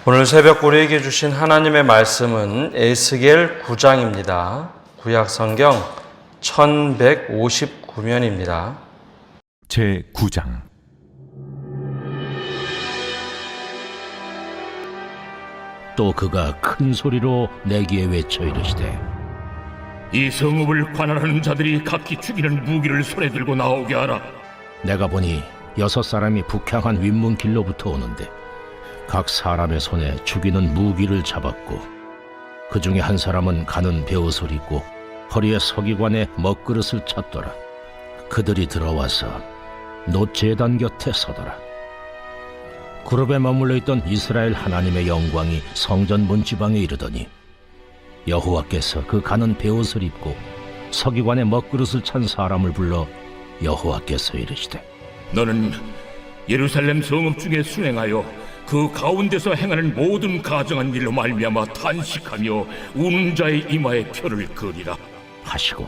오늘 새벽 우리에게 주신 하나님의 말씀은 에스겔 9장입니다. 구약 성경 1159면입니다. 제 9장. 또 그가 큰 소리로 내게 외쳐 이르시되, 이 성읍을 관할하는 자들이 각기 죽이는 무기를 손에 들고 나오게 하라. 내가 보니 6사람이 북향한 윗문길로부터 오는데 각 사람의 손에 죽이는 무기를 잡았고, 그 중에 한 사람은 가는 베옷을 입고 허리에 서기관에 먹그릇을 찼더라. 그들이 들어와서 놋제단 곁에 서더라. 그룹에 머물러 있던 이스라엘 하나님의 영광이 성전 문지방에 이르더니, 여호와께서 그 가는 베옷을 입고 서기관의 먹그릇을 찬 사람을 불러 여호와께서 이르시되, 너는 예루살렘 성읍 중에 순행하여 그 가운데서 행하는 모든 가정한 일로 말미암아 탄식하며 우는 자의 이마에 표를 그리라 하시고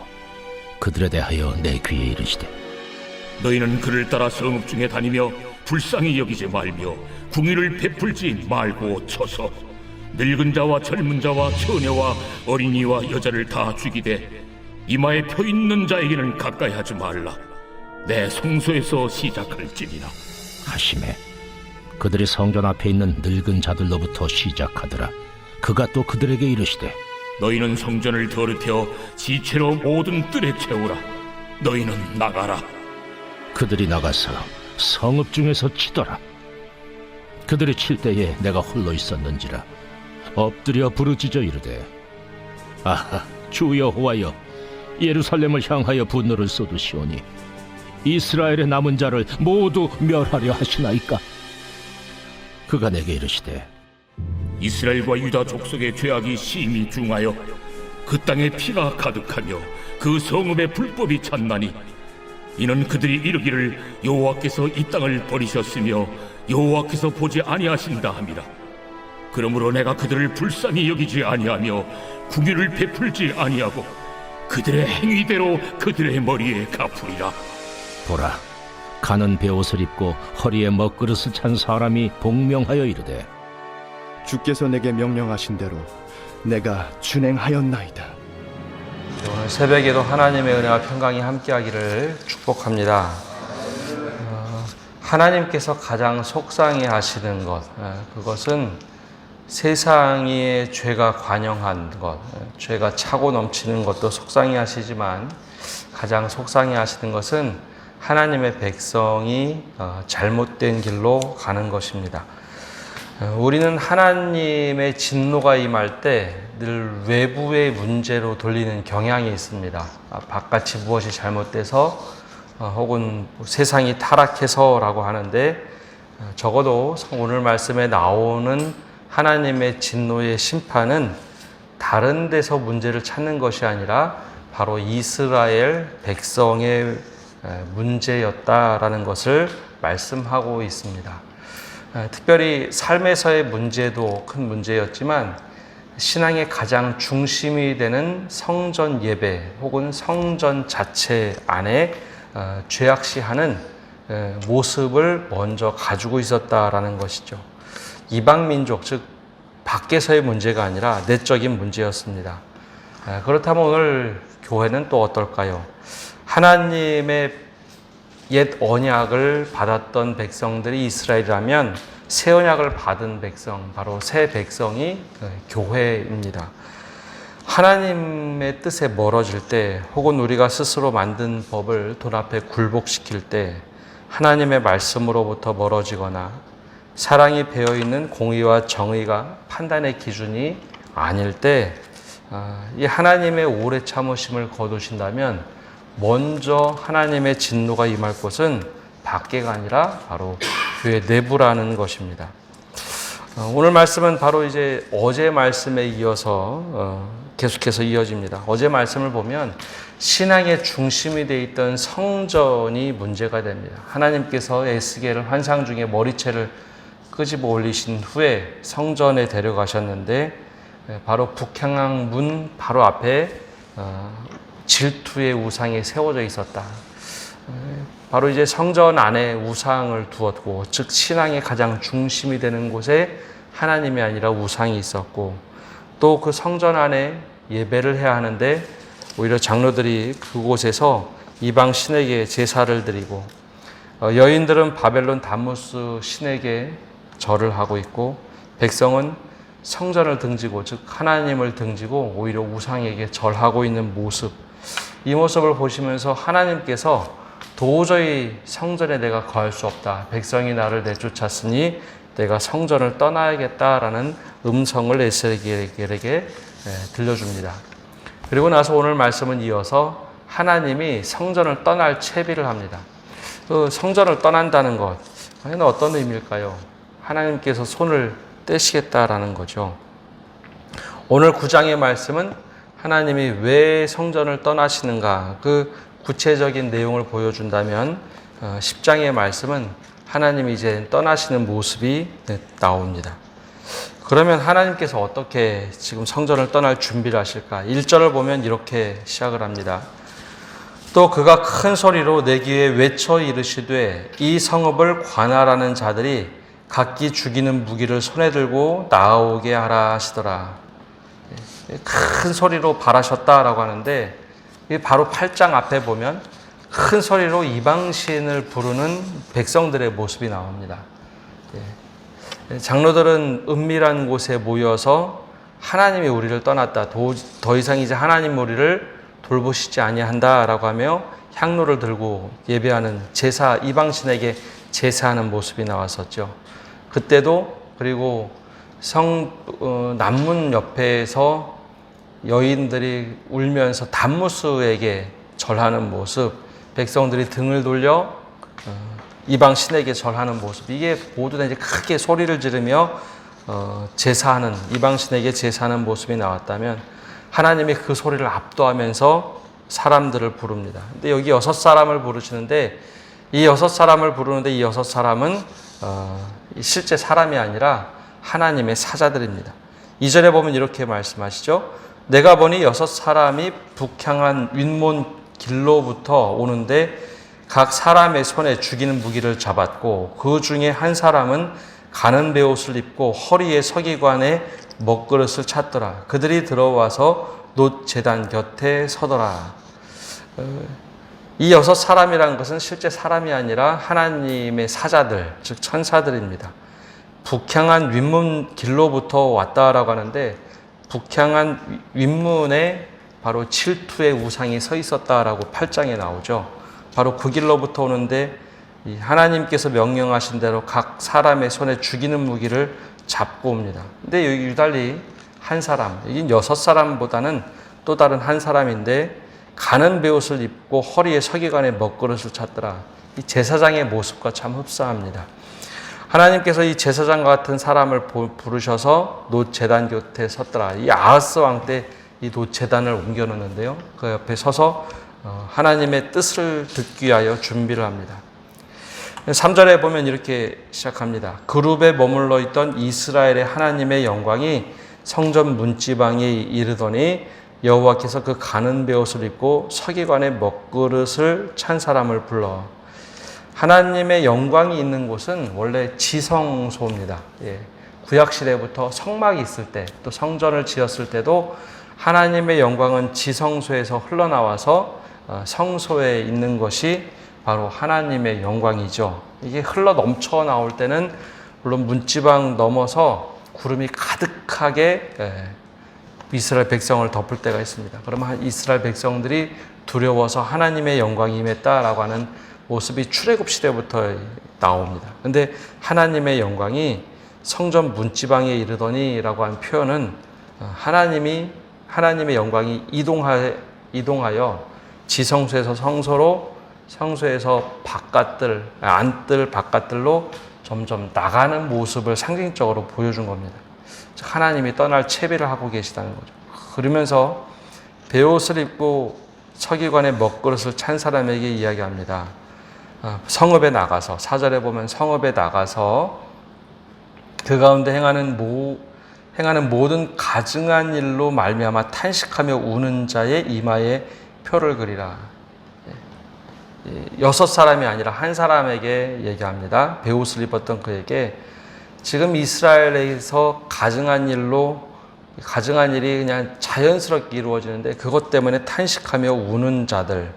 그들에 대하여 내 귀에 이르시되, 너희는 그를 따라 성읍 중에 다니며 불쌍히 여기지 말며 궁의를 베풀지 말고 쳐서 늙은 자와 젊은 자와 처녀와 어린이와 여자를 다 죽이되 이마에 표 있는 자에게는 가까이 하지 말라. 내 성소에서 시작할지니라 하시매 그들이 성전 앞에 있는 늙은 자들로부터 시작하더라. 그가 또 그들에게 이르시되, 너희는 성전을 더럽혀 지체로 모든 뜰에 채우라. 너희는 나가라. 그들이 나가서 성읍 중에서 치더라. 그들이 칠 때에 내가 홀로 있었는지라 엎드려 부르짖어 이르되, 아하, 주 여호와여, 예루살렘을 향하여 분노를 쏟으시오니 이스라엘의 남은 자를 모두 멸하려 하시나이까? 그가 내게 이르시되, 이스라엘과 유다 족속의 죄악이 심히 중하여 그 땅에 피가 가득하며 그 성읍에 불법이 찼나니, 이는 그들이 이르기를 여호와께서 이 땅을 버리셨으며 여호와께서 보지 아니하신다 함이라. 그러므로 내가 그들을 불쌍히 여기지 아니하며 궁유를 베풀지 아니하고 그들의 행위대로 그들의 머리에 갚으리라. 보라, 가는 베옷을 입고 허리에 먹그릇을 찬 사람이 복명하여 이르되, 주께서 내게 명령하신 대로 내가 준행하였나이다. 오늘 새벽에도 하나님의 은혜와 평강이 함께하기를 축복합니다. 하나님께서 가장 속상해 하시는 것, 그것은 세상의 죄가 관영한 것, 죄가 차고 넘치는 것도 속상해 하시지만 가장 속상해 하시는 것은 하나님의 백성이 잘못된 길로 가는 것입니다. 우리는 하나님의 진노가 임할 때 늘 외부의 문제로 돌리는 경향이 있습니다. 바깥이 무엇이 잘못돼서 혹은 세상이 타락해서라고 하는데, 적어도 오늘 말씀에 나오는 하나님의 진노의 심판은 다른 데서 문제를 찾는 것이 아니라 바로 이스라엘 백성의 문제였다라는 것을 말씀하고 있습니다. 특별히 삶에서의 문제도 큰 문제였지만 신앙의 가장 중심이 되는 성전 예배 혹은 성전 자체 안에 죄악시하는 모습을 먼저 가지고 있었다라는 것이죠. 이방 민족, 즉 밖에서의 문제가 아니라 내적인 문제였습니다. 그렇다면 오늘 교회는 또 어떨까요? 하나님의 옛 언약을 받았던 백성들이 이스라엘이라면 새 언약을 받은 백성, 바로 새 백성이 교회입니다. 하나님의 뜻에 멀어질 때 혹은 우리가 스스로 만든 법을 돈 앞에 굴복시킬 때, 하나님의 말씀으로부터 멀어지거나 사랑이 배어있는 공의와 정의가 판단의 기준이 아닐 때, 이 하나님의 오래 참으심을 거두신다면 먼저 하나님의 진노가 임할 곳은 밖에가 아니라 바로 교회 내부라는 것입니다. 오늘 말씀은 바로 이제 어제 말씀에 이어서 계속해서 이어집니다. 어제 말씀을 보면 신앙의 중심이 되어 있던 성전이 문제가 됩니다. 하나님께서 에스겔을 환상 중에 머리채를 끄집어 올리신 후에 성전에 데려가셨는데, 바로 북향항 문 바로 앞에 질투의 우상이 세워져 있었다. 바로 이제 성전 안에 우상을 두었고, 즉 신앙의 가장 중심이 되는 곳에 하나님이 아니라 우상이 있었고, 또 그 성전 안에 예배를 해야 하는데 오히려 장로들이 그곳에서 이방 신에게 제사를 드리고, 여인들은 바벨론 담무스 신에게 절을 하고 있고, 백성은 성전을 등지고, 즉 하나님을 등지고 오히려 우상에게 절하고 있는 모습, 이 모습을 보시면서 하나님께서 도저히 성전에 내가 거할 수 없다, 백성이 나를 내쫓았으니 내가 성전을 떠나야겠다라는 음성을 에스겔에게 들려줍니다. 그리고 나서 오늘 말씀은 이어서 하나님이 성전을 떠날 채비를 합니다. 그 성전을 떠난다는 것, 과연 어떤 의미일까요? 하나님께서 손을 떼시겠다라는 거죠. 오늘 9장의 말씀은 하나님이 왜 성전을 떠나시는가, 그 구체적인 내용을 보여준다면 10장의 말씀은 하나님이 이제 떠나시는 모습이 나옵니다. 그러면 하나님께서 어떻게 지금 성전을 떠날 준비를 하실까? 1절을 보면 이렇게 시작을 합니다. 또 그가 큰 소리로 내 귀에 외쳐 이르시되 이 성읍을 관할하는 자들이 각기 죽이는 무기를 손에 들고 나오게 하라 하시더라. 큰 소리로 발하셨다라고 하는데, 바로 8장 앞에 보면 큰 소리로 이방신을 부르는 백성들의 모습이 나옵니다. 장로들은 은밀한 곳에 모여서 하나님이 우리를 떠났다, 더 이상 이제 하나님 우리를 돌보시지 아니한다라고 하며 향로를 들고 예배하는 제사, 이방신에게 제사하는 모습이 나왔었죠. 그때도, 그리고 남문 옆에서 여인들이 울면서 담무스에게 절하는 모습, 백성들이 등을 돌려 이방 신에게 절하는 모습, 이게 모두 다 이제 크게 소리를 지르며 제사하는, 이방 신에게 제사하는 모습이 나왔다면, 하나님이 그 소리를 압도하면서 사람들을 부릅니다. 근데 여기 6사람을 부르시는데, 이 6사람을 부르는데 이 6사람은 실제 사람이 아니라 하나님의 사자들입니다. 2절에 보면 이렇게 말씀하시죠. 내가 보니 6사람이 북향한 윗문 길로부터 오는데 각 사람의 손에 죽이는 무기를 잡았고, 그 중에 한 사람은 가는 베옷을 입고 허리에 서기관에 먹그릇을 찼더라. 그들이 들어와서 놋 제단 곁에 서더라. 이 6사람이라는 것은 실제 사람이 아니라 하나님의 사자들, 즉 천사들입니다. 북향한 윗문 길로부터 왔다라고 하는데, 북향한 윗문에 바로 질투의 우상이 서 있었다라고 8장에 나오죠. 바로 그 길로부터 오는데 하나님께서 명령하신 대로 각 사람의 손에 죽이는 무기를 잡고 옵니다. 근데 여기 유달리 한 사람, 여긴 6사람보다는 또 다른 한 사람인데, 가는 베옷을 입고 허리에 서기관에 먹그릇을 찼더라. 이 제사장의 모습과 참 흡사합니다. 하나님께서 이 제사장 같은 사람을 부르셔서 놋 제단 곁에 섰더라. 이 아하스 왕 때 이 놋 제단을 옮겨놓는데요, 그 옆에 서서 하나님의 뜻을 듣기 위하여 준비를 합니다. 3절에 보면 이렇게 시작합니다. 그룹에 머물러 있던 이스라엘의 하나님의 영광이 성전 문지방에 이르더니 여호와께서 그 가는 베옷을 입고 서기관의 먹그릇을 찬 사람을 불러. 하나님의 영광이 있는 곳은 원래 지성소입니다. 구약시대부터 성막이 있을 때, 또 성전을 지었을 때도 하나님의 영광은 지성소에서 흘러나와서 성소에 있는 것이 바로 하나님의 영광이죠. 이게 흘러 넘쳐 나올 때는 물론 문지방 넘어서 구름이 가득하게 이스라엘 백성을 덮을 때가 있습니다. 그러면 이스라엘 백성들이 두려워서 하나님의 영광이 임했다라고 하는 모습이 출애굽 시대부터 나옵니다. 근데 하나님의 영광이 성전 문지방에 이르더니라고 한 표현은 하나님의 영광이 이동하여 지성소에서 성소로, 성소에서 안뜰 바깥들로 점점 나가는 모습을 상징적으로 보여준 겁니다. 즉 하나님이 떠날 채비를 하고 계시다는 거죠. 그러면서 베옷을 입고 서기관의 먹그릇을 찬 사람에게 이야기합니다. 성읍에 나가서, 4절에 보면 성읍에 나가서 그 가운데 행하는 모든 가증한 일로 말미암아 탄식하며 우는 자의 이마에 표를 그리라. 6사람이 아니라 한 사람에게 얘기합니다. 베옷을 입었던 그에게 지금 이스라엘에서 가증한 일이 그냥 자연스럽게 이루어지는데 그것 때문에 탄식하며 우는 자들,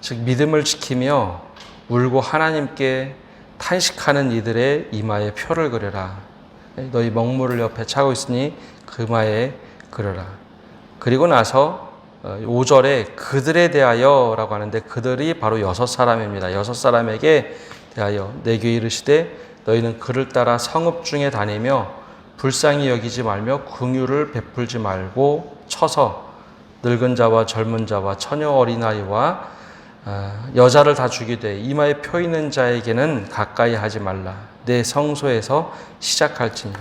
즉 믿음을 지키며 울고 하나님께 탄식하는 이들의 이마에 표를 그려라. 너희 먹물을 옆에 차고 있으니 그마에 그려라. 그리고 나서 5절에 그들에 대하여 라고 하는데 그들이 바로 6사람입니다. 6사람에게 대하여 내게 이르시되 너희는 그를 따라 성읍 중에 다니며 불쌍히 여기지 말며 긍휼을 베풀지 말고 쳐서 늙은 자와 젊은 자와 처녀 어린아이와 여자를 다 죽이되 이마에 표 있는 자에게는 가까이 하지 말라. 내 성소에서 시작할지니라.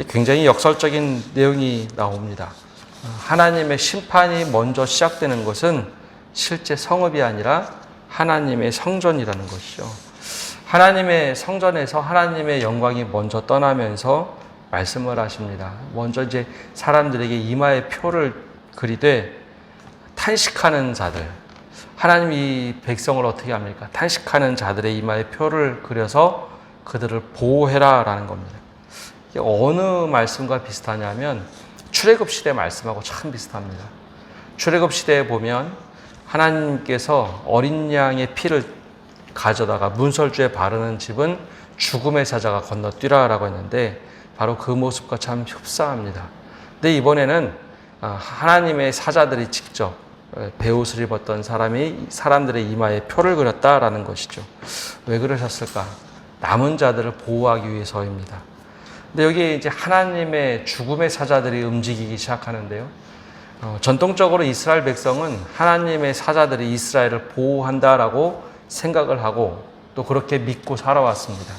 굉장히 역설적인 내용이 나옵니다. 하나님의 심판이 먼저 시작되는 것은 실제 성읍이 아니라 하나님의 성전이라는 것이죠. 하나님의 성전에서 하나님의 영광이 먼저 떠나면서 말씀을 하십니다. 먼저 이제 사람들에게 이마에 표를 그리되 탄식하는 자들, 하나님 이 백성을 어떻게 합니까? 탄식하는 자들의 이마에 표를 그려서 그들을 보호해라 라는 겁니다. 이게 어느 말씀과 비슷하냐면 출애굽 시대 말씀하고 참 비슷합니다. 출애굽 시대에 보면 하나님께서 어린 양의 피를 가져다가 문설주에 바르는 집은 죽음의 사자가 건너뛰라라고 했는데 바로 그 모습과 참 흡사합니다. 근데 이번에는 하나님의 사자들이 직접 베옷을 입었던 사람이 사람들의 이마에 표를 그렸다라는 것이죠. 왜 그러셨을까? 남은 자들을 보호하기 위해서입니다. 근데 여기 이제 하나님의 죽음의 사자들이 움직이기 시작하는데요. 전통적으로 이스라엘 백성은 하나님의 사자들이 이스라엘을 보호한다라고 생각을 하고 또 그렇게 믿고 살아왔습니다.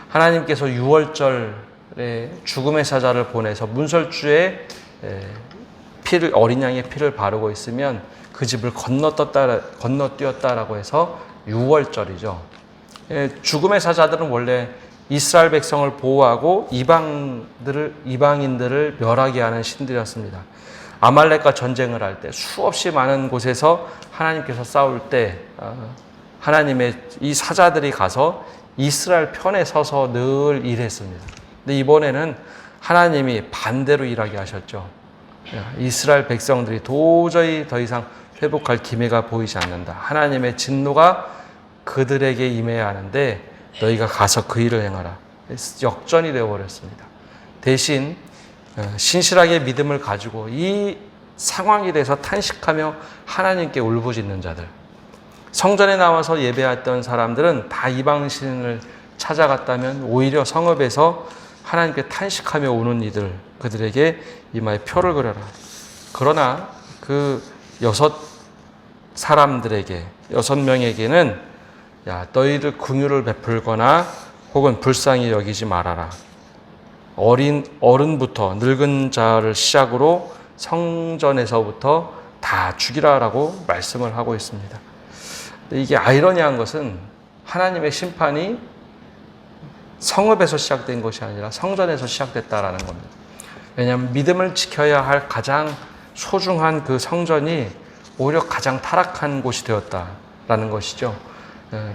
하나님께서 6월절에 죽음의 사자를 보내서 문설주에 피를, 어린 양의 피를 바르고 있으면 그 집을 건너뛰었다라고 해서 6월절이죠. 죽음의 사자들은 원래 이스라엘 백성을 보호하고 이방인들을 멸하게 하는 신들이었습니다. 아말렉과 전쟁을 할 때 수없이 많은 곳에서 하나님께서 싸울 때 하나님의 이 사자들이 가서 이스라엘 편에 서서 늘 일했습니다. 근데 이번에는 하나님이 반대로 일하게 하셨죠. 이스라엘 백성들이 도저히 더 이상 회복할 기미가 보이지 않는다. 하나님의 진노가 그들에게 임해야 하는데 너희가 가서 그 일을 행하라. 역전이 되어버렸습니다. 대신 신실하게 믿음을 가지고 이 상황에 대해서 탄식하며 하나님께 울부짖는 자들, 성전에 나와서 예배했던 사람들은 다 이방신을 찾아갔다면 오히려 성읍에서 하나님께 탄식하며 우는 이들, 그들에게 이마에 표를 그려라. 그러나 그 6명에게는 야, 너희들 긍휼을 베풀거나 혹은 불쌍히 여기지 말아라. 어른부터 늙은 자를 시작으로 성전에서부터 다 죽이라라고 말씀을 하고 있습니다. 이게 아이러니한 것은 하나님의 심판이 성읍에서 시작된 것이 아니라 성전에서 시작됐다라는 겁니다. 왜냐하면 믿음을 지켜야 할 가장 소중한 그 성전이 오히려 가장 타락한 곳이 되었다라는 것이죠.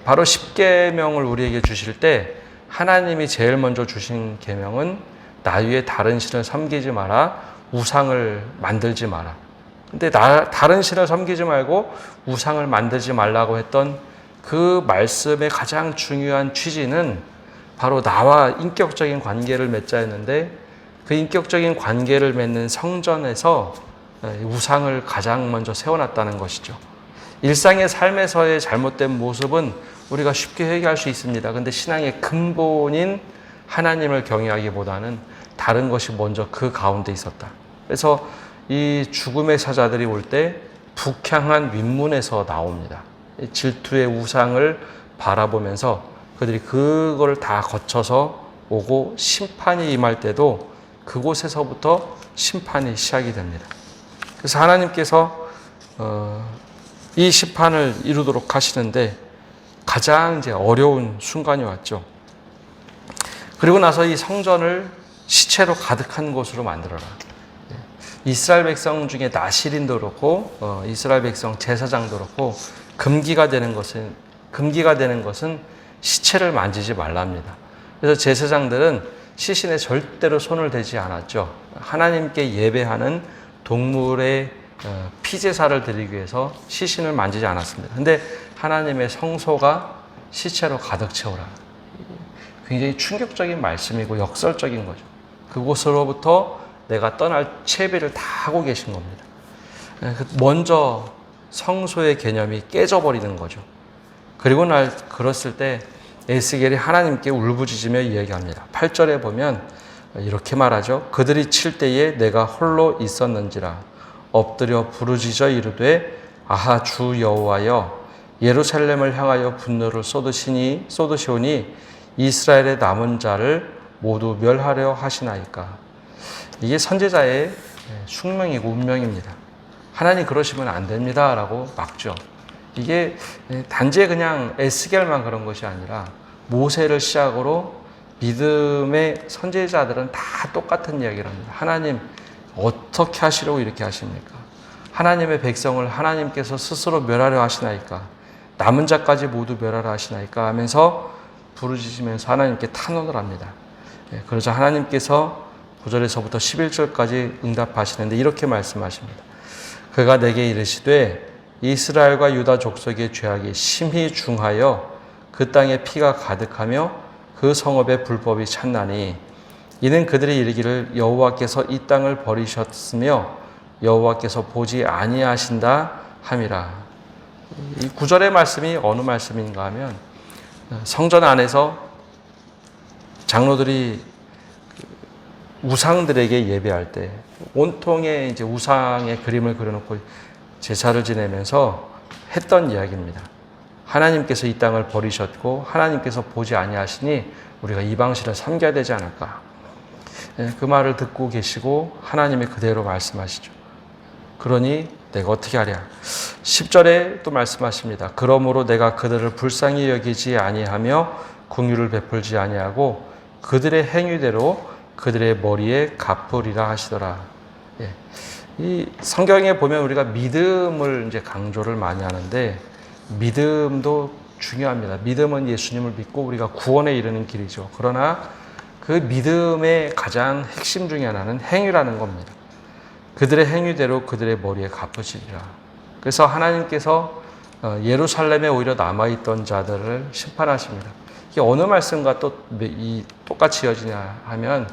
바로 10계명을 우리에게 주실 때 하나님이 제일 먼저 주신 계명은 나 위에 다른 신을 섬기지 마라, 우상을 만들지 마라. 근데 다른 신을 섬기지 말고 우상을 만들지 말라고 했던 그 말씀의 가장 중요한 취지는 바로 나와 인격적인 관계를 맺자였는데 그 인격적인 관계를 맺는 성전에서 우상을 가장 먼저 세워놨다는 것이죠. 일상의 삶에서의 잘못된 모습은 우리가 쉽게 회개할 수 있습니다. 근데 신앙의 근본인 하나님을 경외하기보다는 다른 것이 먼저 그 가운데 있었다. 그래서 이 죽음의 사자들이 올 때 북향한 윗문에서 나옵니다. 질투의 우상을 바라보면서 그들이 그걸 다 거쳐서 오고 심판이 임할 때도 그곳에서부터 심판이 시작이 됩니다. 그래서 하나님께서 이 심판을 이루도록 하시는데 가장 이제 어려운 순간이 왔죠. 그리고 나서 이 성전을 시체로 가득한 곳으로 만들어라. 이스라엘 백성 중에 나시린도 그렇고 이스라엘 백성 제사장도 그렇고 금기가 되는 것은 시체를 만지지 말랍니다. 그래서 제사장들은 시신에 절대로 손을 대지 않았죠. 하나님께 예배하는 동물의 피제사를 드리기 위해서 시신을 만지지 않았습니다. 근데 하나님의 성소가 시체로 가득 채우라. 굉장히 충격적인 말씀이고 역설적인 거죠. 그곳으로부터 내가 떠날 채비를 다 하고 계신 겁니다. 먼저 성소의 개념이 깨져버리는 거죠. 그리고 그랬을 때 에스겔이 하나님께 울부짖으며 이야기합니다. 8절에 보면 이렇게 말하죠. 그들이 칠 때에 내가 홀로 있었는지라 엎드려 부르짖어 이르되 아하 주 여호와여 예루살렘을 향하여 분노를 쏟으시오니 이스라엘의 남은 자를 모두 멸하려 하시나이까. 이게 선지자의 숙명이고 운명입니다. 하나님 그러시면 안 됩니다 라고 막죠. 이게 단지 그냥 에스겔만 그런 것이 아니라 모세를 시작으로 믿음의 선지자들은 다 똑같은 이야기를 합니다. 하나님 어떻게 하시려고 이렇게 하십니까? 하나님의 백성을 하나님께서 스스로 멸하려 하시나이까? 남은 자까지 모두 멸하려 하시나이까? 하면서 부르짖으면서 하나님께 탄원을 합니다. 그러자 하나님께서 9절에서부터 11절까지 응답하시는데 이렇게 말씀하십니다. 그가 내게 이르시되 이스라엘과 유다 족속의 죄악이 심히 중하여 그 땅에 피가 가득하며 그 성읍의 불법이 찼나니 이는 그들이 이르기를 여호와께서 이 땅을 버리셨으며 여호와께서 보지 아니하신다 함이라. 이 9절의 말씀이 어느 말씀인가 하면 성전 안에서 장로들이 우상들에게 예배할 때 온통에 이제 우상의 그림을 그려놓고 제사를 지내면서 했던 이야기입니다. 하나님께서 이 땅을 버리셨고 하나님께서 보지 아니하시니 우리가 이방신을 섬겨야 되지 않을까. 그 말을 듣고 계시고 하나님이 그대로 말씀하시죠. 그러니 내가 어떻게 하랴. 10절에 또 말씀하십니다. 그러므로 내가 그들을 불쌍히 여기지 아니하며 긍휼을 베풀지 아니하고 그들의 행위대로 그들의 머리에 갚으리라 하시더라. 이 성경에 보면 우리가 믿음을 이제 강조를 많이 하는데 믿음도 중요합니다. 믿음은 예수님을 믿고 우리가 구원에 이르는 길이죠. 그러나 그 믿음의 가장 핵심 중에 하나는 행위라는 겁니다. 그들의 행위대로 그들의 머리에 갚으시리라. 그래서 하나님께서 예루살렘에 오히려 남아있던 자들을 심판하십니다. 이게 어느 말씀과 또 똑같이 이어지냐 하면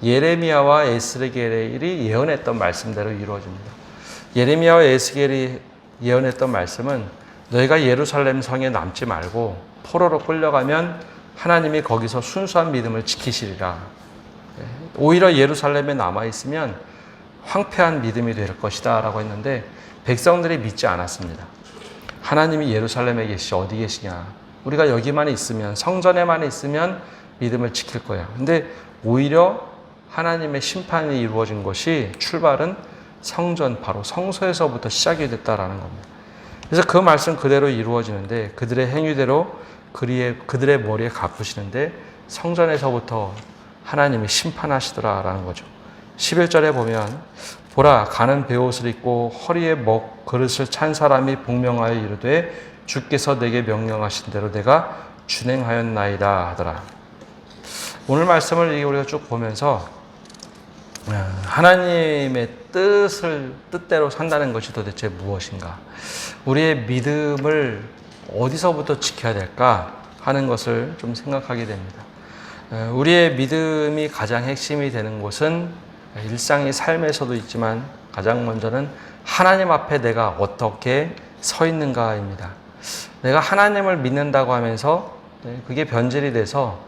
예레미야와 에스겔이 예언했던 말씀대로 이루어집니다. 예레미야와 에스겔이 예언했던 말씀은 너희가 예루살렘 성에 남지 말고 포로로 끌려가면 하나님이 거기서 순수한 믿음을 지키시리라. 오히려 예루살렘에 남아있으면 황폐한 믿음이 될 것이다 라고 했는데 백성들이 믿지 않았습니다. 하나님이 예루살렘에 계시지 어디 계시냐. 우리가 여기만 있으면 성전에만 있으면 믿음을 지킬 거야. 근데 오히려 하나님의 심판이 이루어진 것이 출발은 성전 바로 성소에서부터 시작이 됐다라는 겁니다. 그래서 그 말씀 그대로 이루어지는데 그들의 행위대로 그들의 머리에 갚으시는데 성전에서부터 하나님이 심판하시더라라는 거죠. 11절에 보면 보라 가는 베옷을 입고 허리에 먹 그릇을 찬 사람이 복명하여 이르되 주께서 내게 명령하신 대로 내가 준행하였나이다 하더라. 오늘 말씀을 우리가 쭉 보면서 하나님의 뜻대로 산다는 것이 도대체 무엇인가? 우리의 믿음을 어디서부터 지켜야 될까 하는 것을 좀 생각하게 됩니다. 우리의 믿음이 가장 핵심이 되는 곳은 일상의 삶에서도 있지만 가장 먼저는 하나님 앞에 내가 어떻게 서 있는가입니다. 내가 하나님을 믿는다고 하면서 그게 변질이 돼서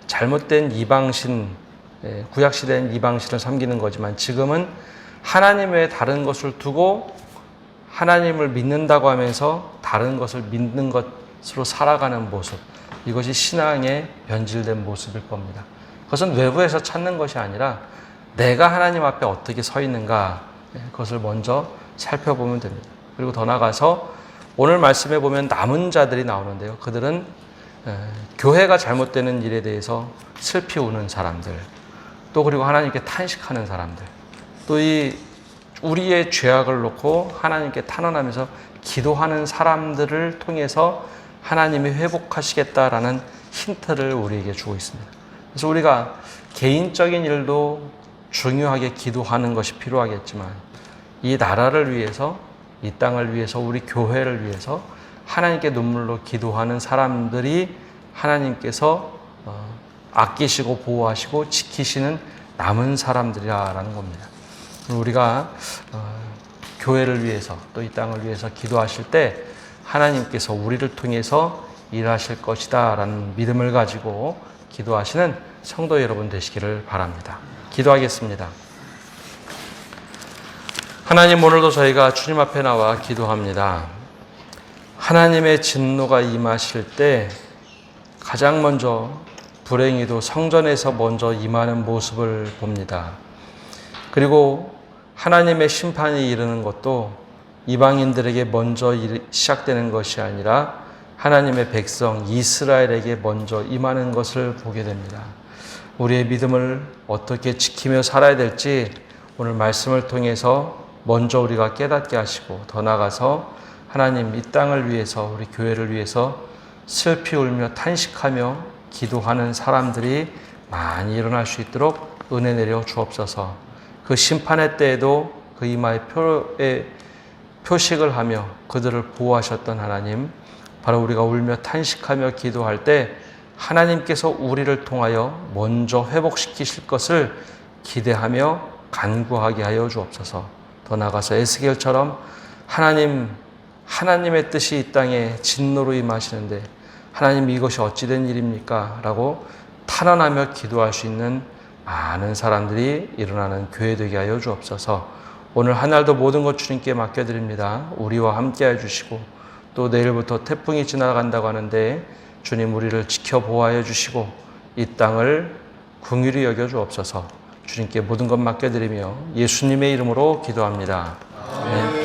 잘못된 이방신, 구약시대는 이방신을 섬기는 거지만 지금은 하나님 외에 다른 것을 두고 하나님을 믿는다고 하면서 다른 것을 믿는 것으로 살아가는 모습, 이것이 신앙의 변질된 모습일 겁니다. 그것은 외부에서 찾는 것이 아니라 내가 하나님 앞에 어떻게 서 있는가, 그것을 먼저 살펴보면 됩니다. 그리고 더 나아가서 오늘 말씀에 보면 남은 자들이 나오는데요. 그들은 교회가 잘못되는 일에 대해서 슬피 우는 사람들, 또 그리고 하나님께 탄식하는 사람들, 또 이 우리의 죄악을 놓고 하나님께 탄원하면서 기도하는 사람들을 통해서 하나님이 회복하시겠다라는 힌트를 우리에게 주고 있습니다. 그래서 우리가 개인적인 일도 중요하게 기도하는 것이 필요하겠지만 이 나라를 위해서, 이 땅을 위해서, 우리 교회를 위해서 하나님께 눈물로 기도하는 사람들이 하나님께서 아끼시고 보호하시고 지키시는 남은 사람들이라는 겁니다. 우리가 교회를 위해서 또 이 땅을 위해서 기도하실 때 하나님께서 우리를 통해서 일하실 것이다 라는 믿음을 가지고 기도하시는 성도 여러분 되시기를 바랍니다. 기도하겠습니다. 하나님, 오늘도 저희가 주님 앞에 나와 기도합니다. 하나님의 진노가 임하실 때 가장 먼저 불행히도 성전에서 먼저 임하는 모습을 봅니다. 그리고 하나님의 심판이 이르는 것도 이방인들에게 먼저 시작되는 것이 아니라 하나님의 백성 이스라엘에게 먼저 임하는 것을 보게 됩니다. 우리의 믿음을 어떻게 지키며 살아야 될지 오늘 말씀을 통해서 먼저 우리가 깨닫게 하시고 더 나아가서 하나님 이 땅을 위해서 우리 교회를 위해서 슬피 울며 탄식하며 기도하는 사람들이 많이 일어날 수 있도록 은혜 내려 주옵소서. 그 심판의 때에도 그 이마에 표식을 하며 그들을 보호하셨던 하나님, 바로 우리가 울며 탄식하며 기도할 때 하나님께서 우리를 통하여 먼저 회복시키실 것을 기대하며 간구하게 하여 주옵소서. 더 나아가서 에스겔처럼 하나님의 뜻이 이 땅에 진노로 임하시는데 하나님 이것이 어찌된 일입니까? 라고 탄원하며 기도할 수 있는 많은 사람들이 일어나는 교회 되게 하여 주옵소서. 오늘 한 날도 모든 것 주님께 맡겨드립니다. 우리와 함께 해주시고 또 내일부터 태풍이 지나간다고 하는데 주님 우리를 지켜 보호하여 주시고 이 땅을 긍휼히 여겨 주옵소서. 주님께 모든 것 맡겨드리며 예수님의 이름으로 기도합니다. 아멘.